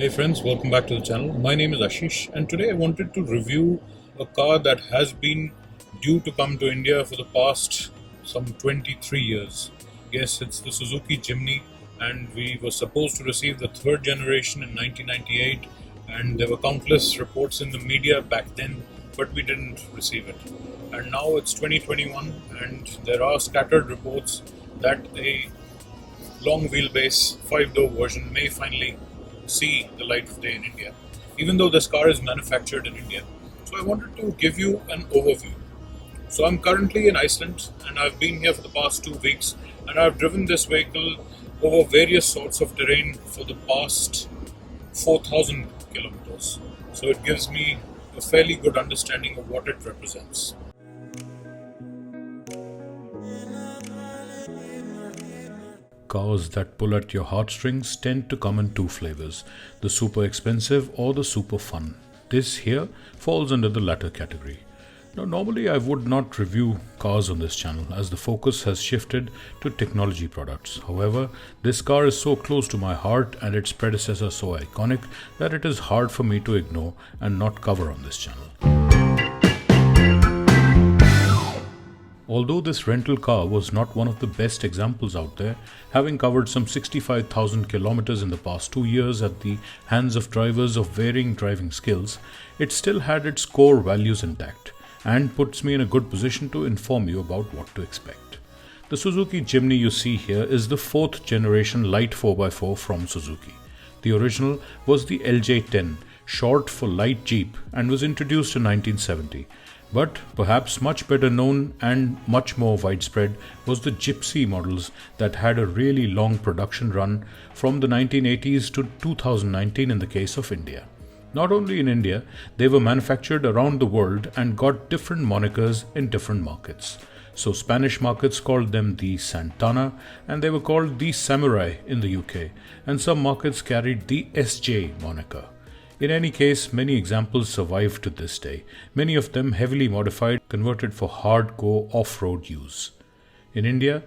Hey friends, welcome back to the channel. My name is Ashish and today I wanted to review a car that has been due to come to India for the past some 23 years. Yes, it's the Suzuki Jimny and we were supposed to receive the third generation in 1998 and there were countless reports in the media back then, but we didn't receive it. And now it's 2021 and there are scattered reports that a long wheelbase 5-door version may finally see the light of day in India, even though this car is manufactured in India. So I wanted to give you an overview. So I'm currently in Iceland and I've been here for the past 2 weeks and I've driven this vehicle over various sorts of terrain for the past 4,000 kilometers. So it gives me a fairly good understanding of what it represents. Cars that pull at your heartstrings tend to come in two flavors, the super expensive or the super fun. This here falls under the latter category. Now, normally I would not review cars on this channel as the focus has shifted to technology products. However, this car is so close to my heart and its predecessor so iconic that it is hard for me to ignore and not cover on this channel. Although this rental car was not one of the best examples out there, having covered some 65,000 kilometers in the past 2 years at the hands of drivers of varying driving skills, it still had its core values intact and puts me in a good position to inform you about what to expect. The Suzuki Jimny you see here is the 4th generation light 4x4 from Suzuki. The original was the LJ10, short for light Jeep, and was introduced in 1970. But perhaps much better known and much more widespread was the Gypsy models that had a really long production run from the 1980s to 2019 in the case of India. Not only in India, they were manufactured around the world and got different monikers in different markets. So Spanish markets called them the Santana and they were called the Samurai in the UK, and some markets carried the SJ moniker. In any case, many examples survive to this day, many of them heavily modified, converted for hardcore off-road use. In India,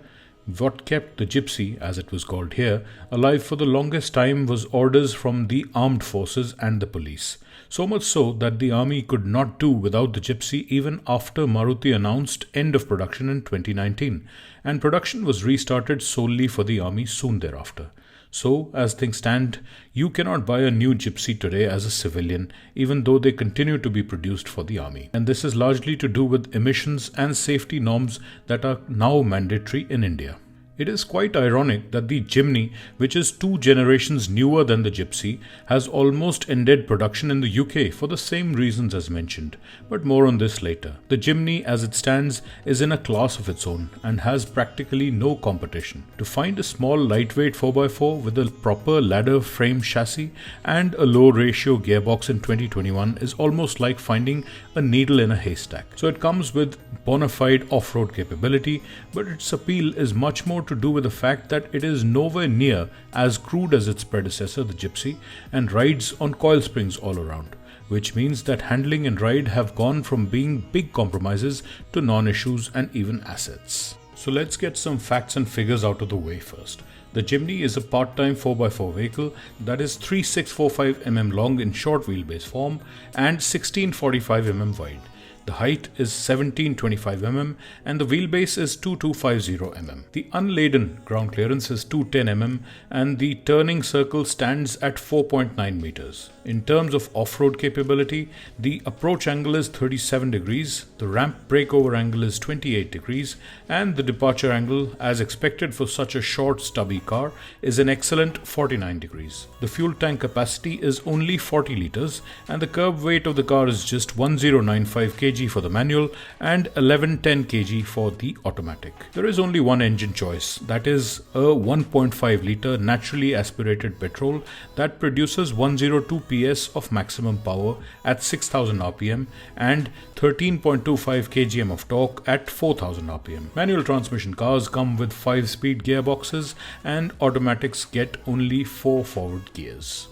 what kept the Gypsy, as it was called here, alive for the longest time was orders from the armed forces and the police. So much so that the army could not do without the Gypsy even after Maruti announced end of production in 2019, and production was restarted solely for the army soon thereafter. So, as things stand, you cannot buy a new Gypsy today as a civilian, even though they continue to be produced for the army. And this is largely to do with emissions and safety norms that are now mandatory in India. It is quite ironic that the Jimny, which is 2 generations newer than the Gypsy, has almost ended production in the UK for the same reasons as mentioned, but more on this later. The Jimny as it stands is in a class of its own and has practically no competition. To find a small lightweight 4x4 with a proper ladder frame chassis and a low ratio gearbox in 2021 is almost like finding a needle in a haystack. So it comes with bona fide off-road capability, but its appeal is much more to do with the fact that it is nowhere near as crude as its predecessor, the Gypsy, and rides on coil springs all around, which means that handling and ride have gone from being big compromises to non-issues and even assets. So let's get some facts and figures out of the way first. The Jimny is a part-time 4x4 vehicle that is 3645 mm long in short wheelbase form and 1645 mm wide. The height is 1725 mm and the wheelbase is 2250 mm. The unladen ground clearance is 210 mm and the turning circle stands at 4.9 meters. In terms of off-road capability, the approach angle is 37 degrees, the ramp breakover angle is 28 degrees, and the departure angle, as expected for such a short stubby car, is an excellent 49 degrees. The fuel tank capacity is only 40 liters and the curb weight of the car is just 1095 kg for the manual and 1110 kg for the automatic. There is only one engine choice, that is a 1.5 liter naturally aspirated petrol that produces 102 PS of maximum power at 6000 rpm and 13.25 kgm of torque at 4000 rpm. Manual transmission cars come with 5-speed gearboxes and automatics get only 4 forward gears.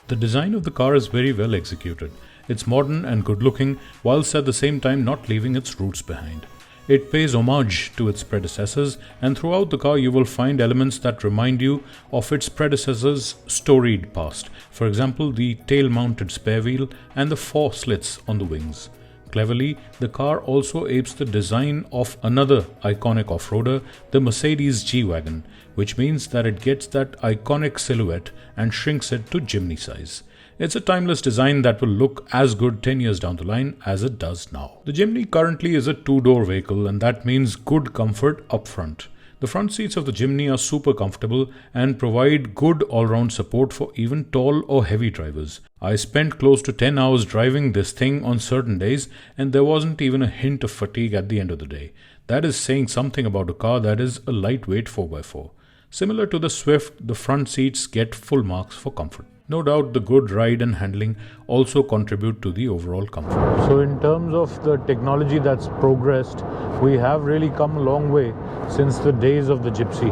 The design of the car is very well executed. It's modern and good looking, whilst at the same time not leaving its roots behind. It pays homage to its predecessors, and throughout the car you will find elements that remind you of its predecessor's storied past. For example, the tail-mounted spare wheel and the 4 slits on the wings. Cleverly, the car also apes the design of another iconic off-roader, the Mercedes G-Wagon, which means that it gets that iconic silhouette and shrinks it to Jimny size. It's a timeless design that will look as good 10 years down the line as it does now. The Jimny currently is a 2-door vehicle, and that means good comfort up front. The front seats of the Jimny are super comfortable and provide good all-round support for even tall or heavy drivers. I spent close to 10 hours driving this thing on certain days, and there wasn't even a hint of fatigue at the end of the day. That is saying something about a car that is a lightweight 4x4. Similar to the Swift, the front seats get full marks for comfort. No doubt the good ride and handling also contribute to the overall comfort. So in terms of the technology that's progressed, we have really come a long way since the days of the Gypsy.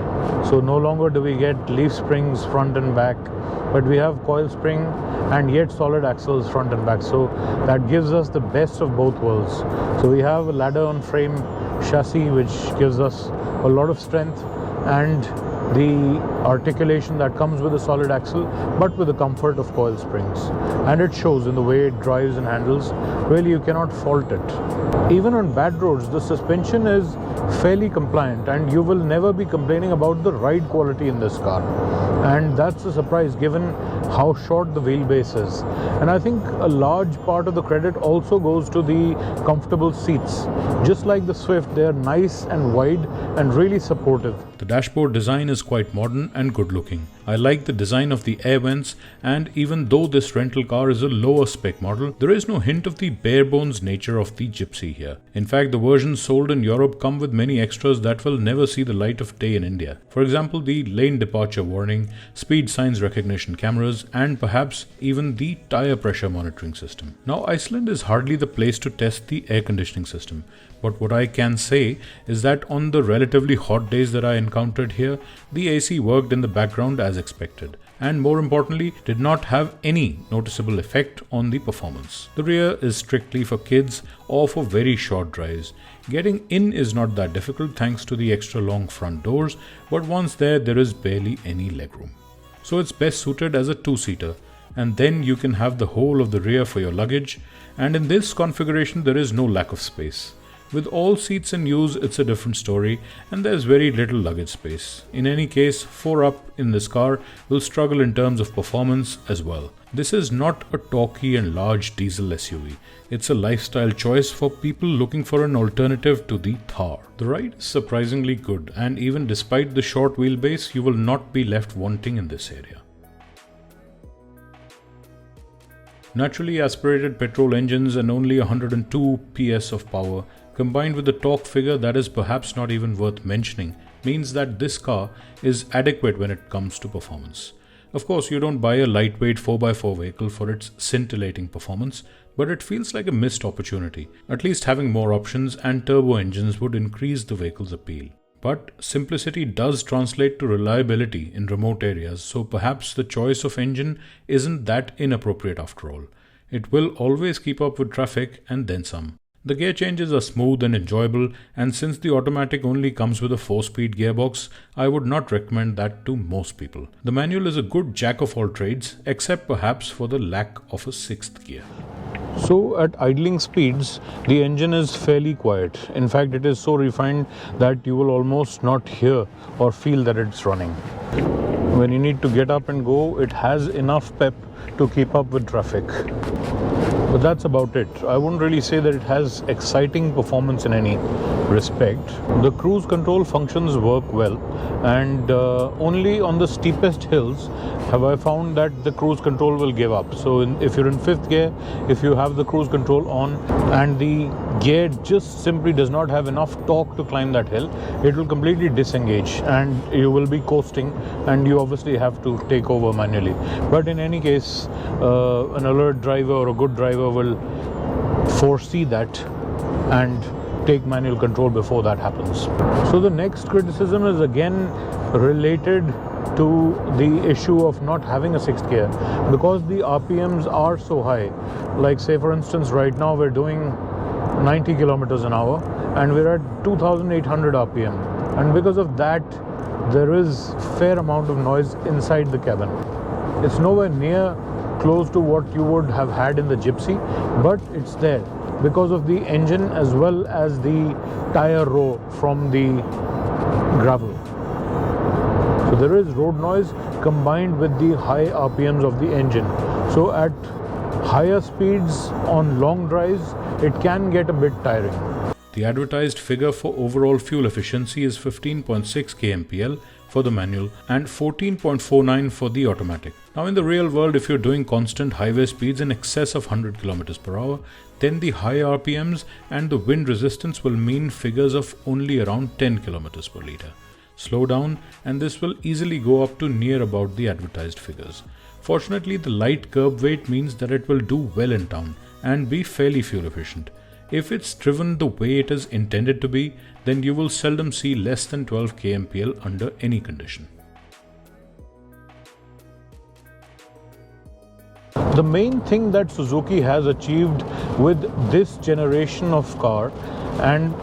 So no longer do we get leaf springs front and back, but we have coil spring and yet solid axles front and back. So that gives us the best of both worlds. So we have a ladder on frame chassis which gives us a lot of strength and the articulation that comes with a solid axle, but with the comfort of coil springs, and it shows in the way it drives and handles. Really, you cannot fault it. Even on bad roads, the suspension is fairly compliant, and you will never be complaining about the ride quality in this car, and that's a surprise given how short the wheelbase is. And I think a large part of the credit also goes to the comfortable seats. Just like the Swift, they are nice and wide and really supportive. The dashboard design is quite modern and good looking. I like the design of the air vents, and even though this rental car is a lower spec model, there is no hint of the bare bones nature of the Gypsy here. In fact, the versions sold in Europe come with many extras that will never see the light of day in India. For example, the lane departure warning, speed signs recognition cameras, and perhaps even the tire pressure monitoring system. Now, Iceland is hardly the place to test the air conditioning system, but what I can say is that on the relatively hot days that I encountered here, the AC worked in the background as expected, and more importantly, did not have any noticeable effect on the performance. The rear is strictly for kids or for very short drives. Getting in is not that difficult thanks to the extra long front doors, but once there is barely any legroom. So it's best suited as a 2-seater, and then you can have the whole of the rear for your luggage, and in this configuration there is no lack of space. With all seats in use, it's a different story, and there's very little luggage space. In any case, 4 up in this car will struggle in terms of performance as well. This is not a torquey and large diesel SUV. It's a lifestyle choice for people looking for an alternative to the Thar. The ride is surprisingly good, and even despite the short wheelbase, you will not be left wanting in this area. Naturally aspirated petrol engines and only 102 PS of power, combined with the torque figure that is perhaps not even worth mentioning, means that this car is adequate when it comes to performance. Of course, you don't buy a lightweight 4x4 vehicle for its scintillating performance, but it feels like a missed opportunity. At least having more options and turbo engines would increase the vehicle's appeal. But simplicity does translate to reliability in remote areas, so perhaps the choice of engine isn't that inappropriate after all. It will always keep up with traffic and then some. The gear changes are smooth and enjoyable, and since the automatic only comes with a 4-speed gearbox, I would not recommend that to most people. The manual is a good jack of all trades, except perhaps for the lack of a 6th gear. So at idling speeds, the engine is fairly quiet. In fact, it is so refined that you will almost not hear or feel that it's running. When you need to get up and go, it has enough pep to keep up with traffic. But that's about it. I wouldn't really say that it has exciting performance in any respect. The cruise control functions work well, and only on the steepest hills have I found that the cruise control will give up. So if you're in 5th gear, if you have the cruise control on and the gear just simply does not have enough torque to climb that hill, it will completely disengage and you will be coasting, and you obviously have to take over manually. But in any case, an alert driver or a good driver will foresee that and take manual control before that happens. So the next criticism is again related to the issue of not having a 6th gear, because the RPMs are so high. Like say for instance right now we're doing 90 kilometers an hour, and we're at 2800 rpm, and because of that there is fair amount of noise inside the cabin. It's nowhere near close to what you would have had in the Gypsy, but it's there because of the engine as well as the tire row from the gravel. So there is road noise combined with the high RPMs of the engine. So at higher speeds on long drives, it can get a bit tiring. The advertised figure for overall fuel efficiency is 15.6 kmpl for the manual and 14.49 for the automatic. Now in the real world, if you're doing constant highway speeds in excess of 100 km per hour, then the high RPMs and the wind resistance will mean figures of only around 10 km per litre. Slow down and this will easily go up to near about the advertised figures. Fortunately, the light curb weight means that it will do well in town and be fairly fuel efficient. If it's driven the way it is intended to be, then you will seldom see less than 12 kmpl under any condition. The main thing that Suzuki has achieved with this generation of car, and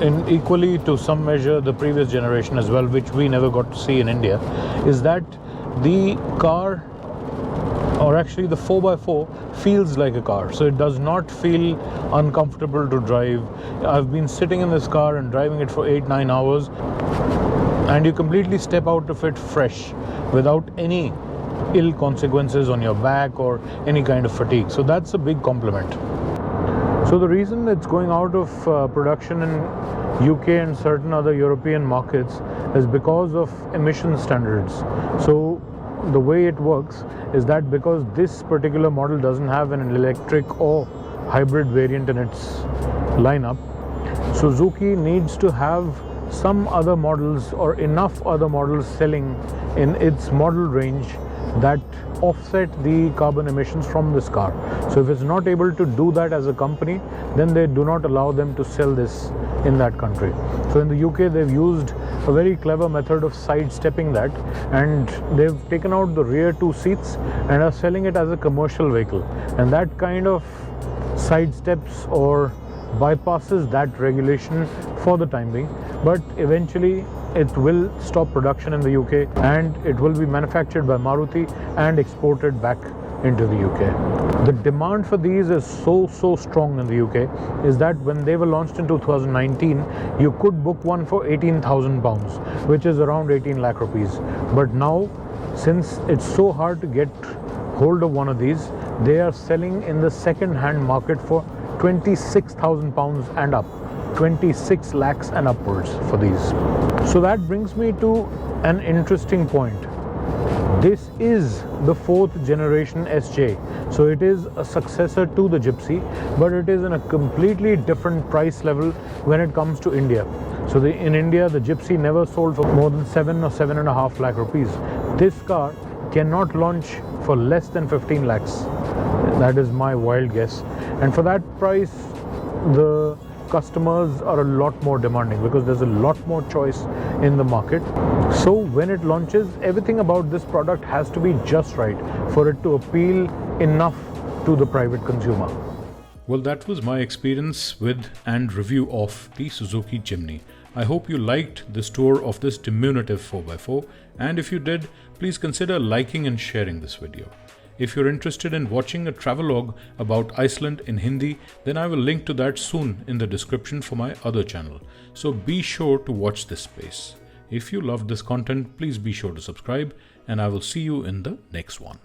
in equally to some measure the previous generation as well, which we never got to see in India, is that the car, or actually the 4x4, feels like a car. So it does not feel uncomfortable to drive. I've been sitting in this car and driving it for 8-9 hours, and you completely step out of it fresh without any ill consequences on your back or any kind of fatigue. So that's a big compliment. So the reason it's going out of production in UK and certain other European markets is because of emission standards. So the way it works is that because this particular model doesn't have an electric or hybrid variant in its lineup, Suzuki needs to have some other models or enough other models selling in its model range that offset the carbon emissions from this car. So if it's not able to do that as a company, then they do not allow them to sell this in that country. So in the UK, they've used a very clever method of sidestepping that, and they've taken out the rear two seats and are selling it as a commercial vehicle, and that kind of sidesteps or bypasses that regulation for the time being, but eventually it will stop production in the UK and it will be manufactured by Maruti and exported back into the UK. The demand for these is so strong in the UK is that when they were launched in 2019, you could book one for £18,000, which is around 18 lakh rupees. But now, since it's so hard to get hold of one of these, they are selling in the second-hand market for £26,000 and up. 26 lakhs and upwards for these. So that brings me to an interesting point. This is the 4th generation SJ, so it is a successor to the Gypsy, but it is in a completely different price level when it comes to India. So in India, the Gypsy never sold for more than 7 or 7.5 lakh rupees. This car cannot launch for less than 15 lakhs. That is my wild guess. And for that price, the customers are a lot more demanding because there's a lot more choice in the market. So when it launches, everything about this product has to be just right for it to appeal enough to the private consumer. Well, that was my experience with and review of the Suzuki Jimny. I hope you liked this tour of this diminutive 4x4, and if you did, please consider liking and sharing this video. If you're interested in watching a travelogue about Iceland in Hindi, then I will link to that soon in the description for my other channel. So be sure to watch this space. If you loved this content, please be sure to subscribe, and I will see you in the next one.